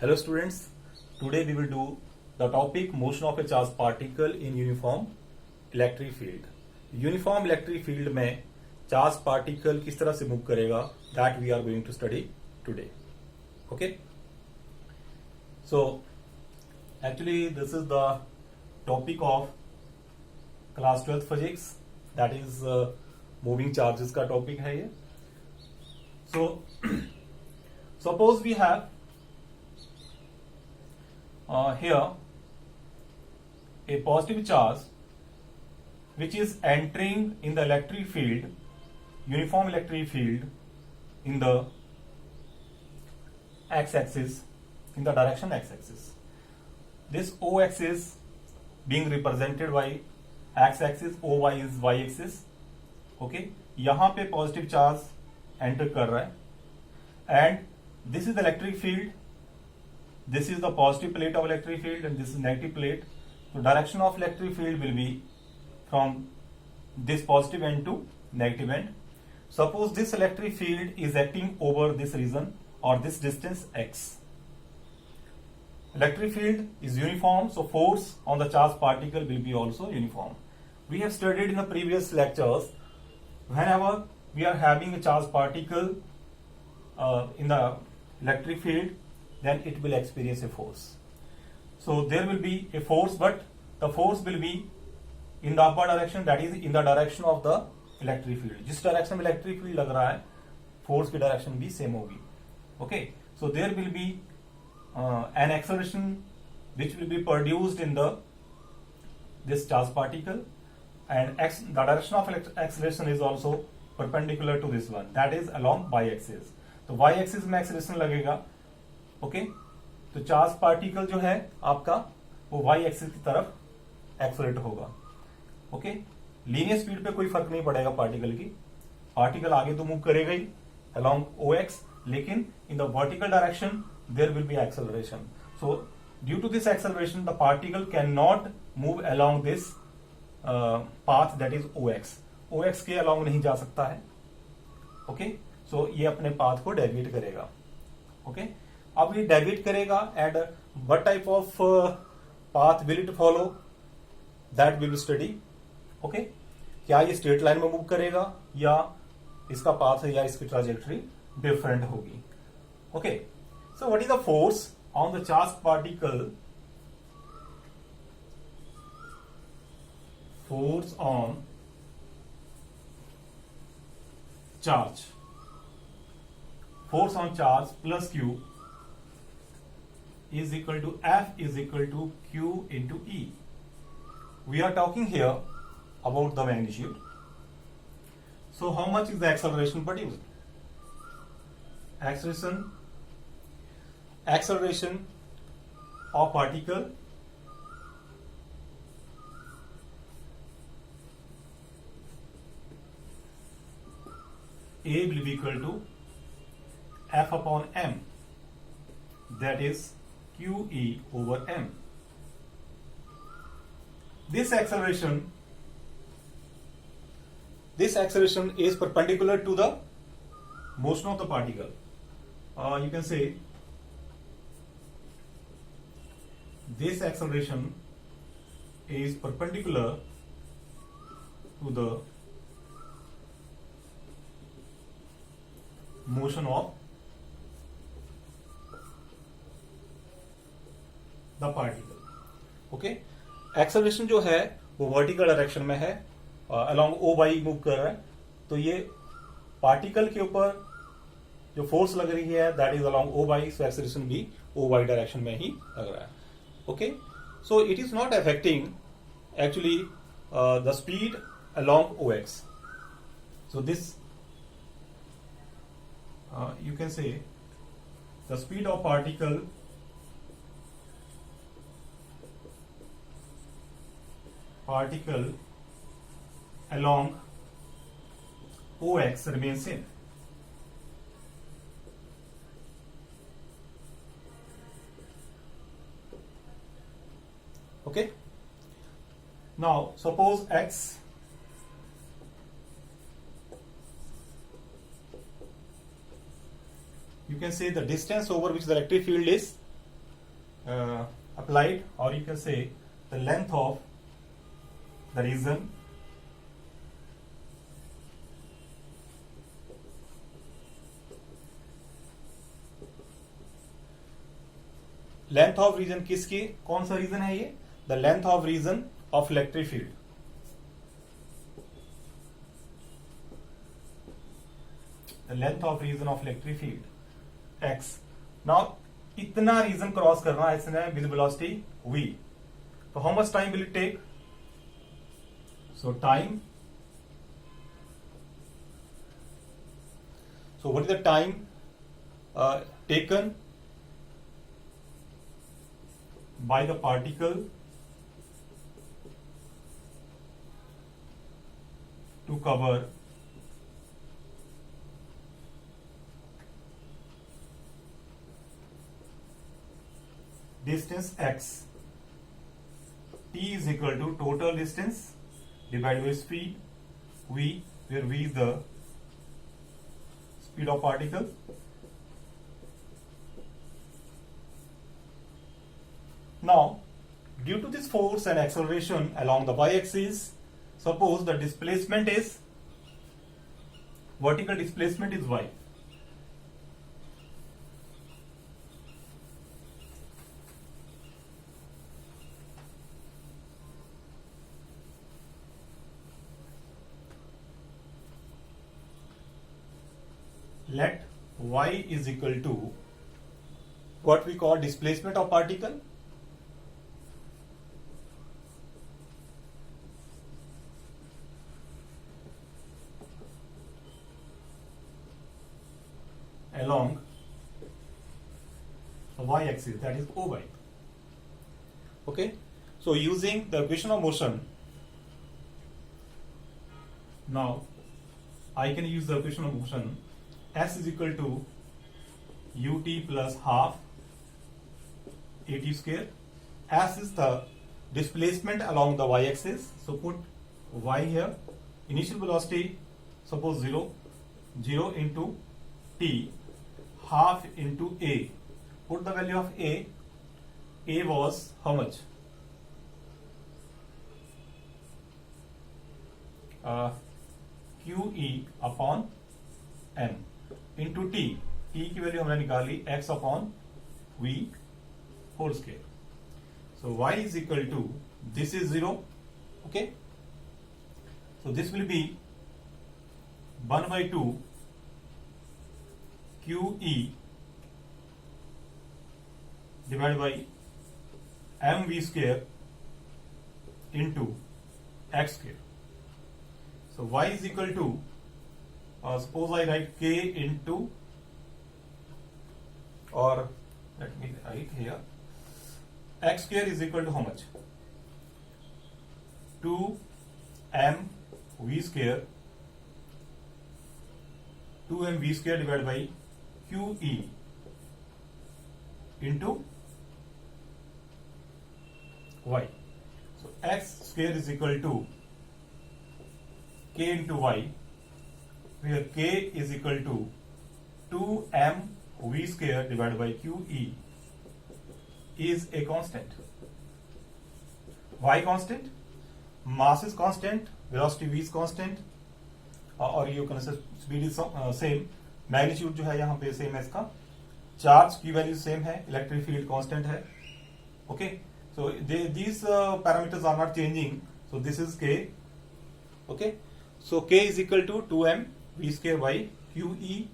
Hello students, today we will do the topic motion of a charged particle in uniform electric field. Uniform electric field में charged particle किस तरह से move करेगा that we are going to study today. Okay? So actually this is the topic of class 12th physics, that is moving charges का topic है ये. So suppose we have here a positive charge which is entering in the electric field, uniform electric field in the x-axis, in the direction x-axis. This O-axis being represented by x-axis, OY is y-axis. Okay, यहाँ पे positive charge enter कर रहा है and this is the electric field. This is the positive plate of electric field and this is negative plate. So direction of electric field will be from this positive end to negative end. Suppose this electric field is acting over this region or this distance x. Electric field is uniform, so force on the charged particle will be also uniform. We have studied in the previous lectures, whenever we are having a charged particle in the electric field, then it will experience a force. So there will be a force, but the force will be in the upper direction, that is in the direction of the electric field. जिस direction में electric field लग रहा है, force की direction भी same होगी. Okay, so there will be an acceleration which will be produced in this charged particle, and the direction of acceleration is also perpendicular to this one, that is along y-axis. तो y-axis में acceleration लगेगा. Okay तो charge particle जो है आपका वो Y axis की तरफ एक्सेलरेट होगा. ओके लीनियर स्पीड पे कोई फर्क नहीं पड़ेगा पार्टिकल की, पार्टिकल आगे तो मूव करेगा ही अलोंग ओ एक्स, लेकिन in the vertical direction there will be acceleration. So due to this acceleration the particle can not move along this path that is O X. O X के along नहीं जा सकता है. Okay सो ये अपने path को deviate करेगा. Okay अब ये डेविएट करेगा and what type of path will it follow, that will study. Okay क्या ये स्ट्रेट लाइन में मूव करेगा या इसका पाथ या इसकी ट्राजेक्टरी डिफरेंट होगी. Okay so what is the force on the charge particle. Force on charge, force on charge plus q is equal to F is equal to q into E. We are talking here about the magnitude. So how much is the acceleration produced? Acceleration of particle A will be equal to F upon m, that is QE over m. This acceleration is perpendicular to the motion of the particle. You can say this acceleration is perpendicular to the motion of the particle. Okay acceleration जो है वो vertical direction में है, along O Y move कर रहा है, तो ये पार्टिकल के ऊपर जो फोर्स लग रही है that is along O Y, so acceleration भी ओ वाई डायरेक्शन में ही लग रहा है. Okay so it is not affecting actually the speed along O X. So this you can say the speed of particle along OX remains same. Okay, now suppose X you can say the distance over which the electric field is applied, or you can say the length of the region length of region किसकी, कौन सा region है ये, the length of region of electric field, the length of region of electric field X. Now इतना region cross करना है इसने with velocity v, तो how much time will it take, so time, so what is the time taken by the particle to cover distance x, t is equal to total distance divided by speed v, where v is the speed of particle. Now, due to this force and acceleration along the y-axis, suppose the displacement is, vertical displacement is y. Let y is equal to what we call displacement of particle, along the y-axis, that is OY. Okay, so using the equation of motion, now I can use the equation of motion, S is equal to ut plus half at square. S is the displacement along the y-axis, so put y here. Initial velocity, suppose 0 into t, half into a. Put the value of a. A was how much? QE upon m into t, t की value हमने निकाली x upon v whole square, so y is equal to, this is 0, okay, so this will be 1 by 2 QE divided by mv square into x square, so y is equal to, suppose I write k into, or let me write here, x square is equal to how much, 2m v square, 2m v square divided by qe into y, so x square is equal to k into y, where k is equal to 2m v square divided by qe is a constant. Y constant, mass is constant, velocity v is constant, और you can say speed is same, magnitude जो है यहाँ पे same है इसका, charge की value same है, electric field constant है, okay, so these parameters are not changing, so this is k, okay, so k is equal to 2m v square by qe,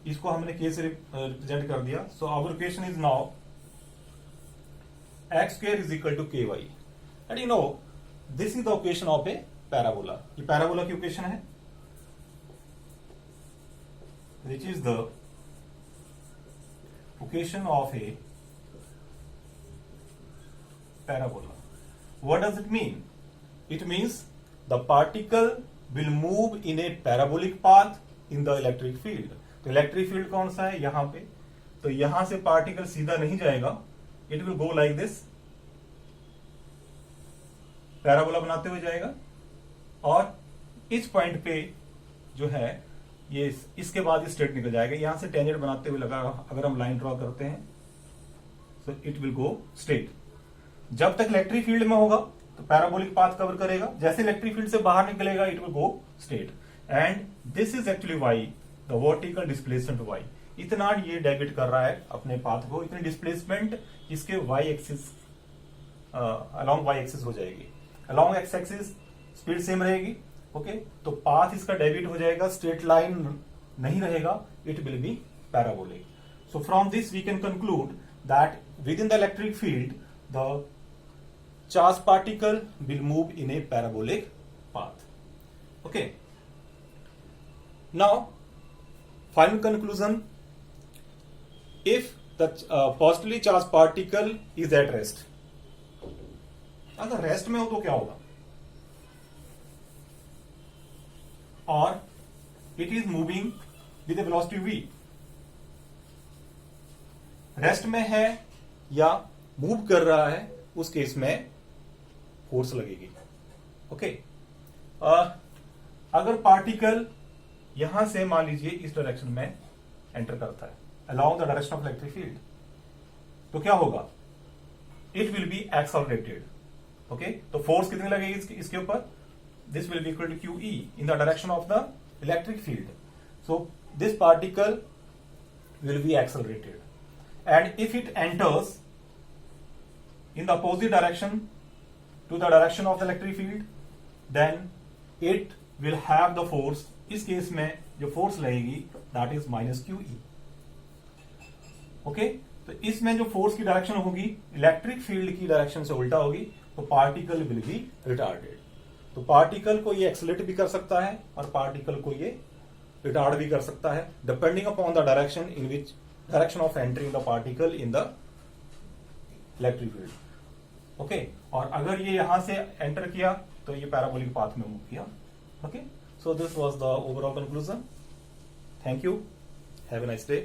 इसको हमने k से रिप्रेजेंट कर दिया, so our equation is now x square is equal to ky, and you know this is the equation of a parabola. ये parabola की equation है, which is the equation of a parabola. What does it mean? It means the particle will move in a parabolic path in the electric field. तो electric field कौन सा है यहां पे, तो यहां से पार्टिकल सीधा नहीं जाएगा, it will go like this, parabola बनाते हुए जाएगा, और इस पॉइंट पे जो है ये इसके बाद स्ट्रेट निकल जाएगा, यहां से टेंजेंट बनाते हुए लगा, अगर हम लाइन ड्रॉ करते हैं, so it will go straight. जब तक इलेक्ट्रिक फील्ड में होगा तो पैराबोलिक पाथ कवर करेगा, जैसे इलेक्ट्रिक फील्ड से बाहर निकलेगा it will go straight. And this is actually Y the vertical displacement Y. इतना ये डेबिट कर रहा है अपने पाथ को, इतनी डिस्प्लेसमेंट इसके Y axis along Y axis हो जाएगी। Along X axis speed same रहेगी, ओके, तो पाथ इसका डेबिट हो जाएगा, स्ट्रेट लाइन नहीं रहेगा, it will be parabolic. So from this we can conclude that within the electric field the charge particle will move in a parabolic path. Okay. Now, final conclusion. If the positively charged particle is at rest, अगर rest में हो तो क्या होगा? और it is moving with a velocity v. Rest में है या मूव कर रहा है, उस केस में फोर्स लगेगी। ओके, अगर पार्टिकल यहां से मान लीजिए इस डायरेक्शन में एंटर करता है along the direction of electric field, तो क्या होगा? It will be accelerated. Okay, तो फोर्स कितनी लगेगी इसके ऊपर? This will be equal to Q E in the direction of the electric field. So this particle will be accelerated and if it enters in the opposite direction to the direction of the electric field, then it will have the force, इस case में जो force लगेगी that is minus QE। Okay, तो इसमें जो force की direction होगी electric field की डायरेक्शन से उल्टा होगी, तो पार्टिकल विल बी रिटार्डेड। तो पार्टिकल को ये एक्सेलरेट भी कर सकता है और पार्टिकल को ये रिटार्ड भी कर सकता है, depending upon the direction in which direction of entering the particle in the electric field. Okay, और अगर ये यहां से एंटर किया तो ये पैराबोलिक पाथ में मूव किया। Okay, so this was the overall conclusion. Thank you, have a nice day.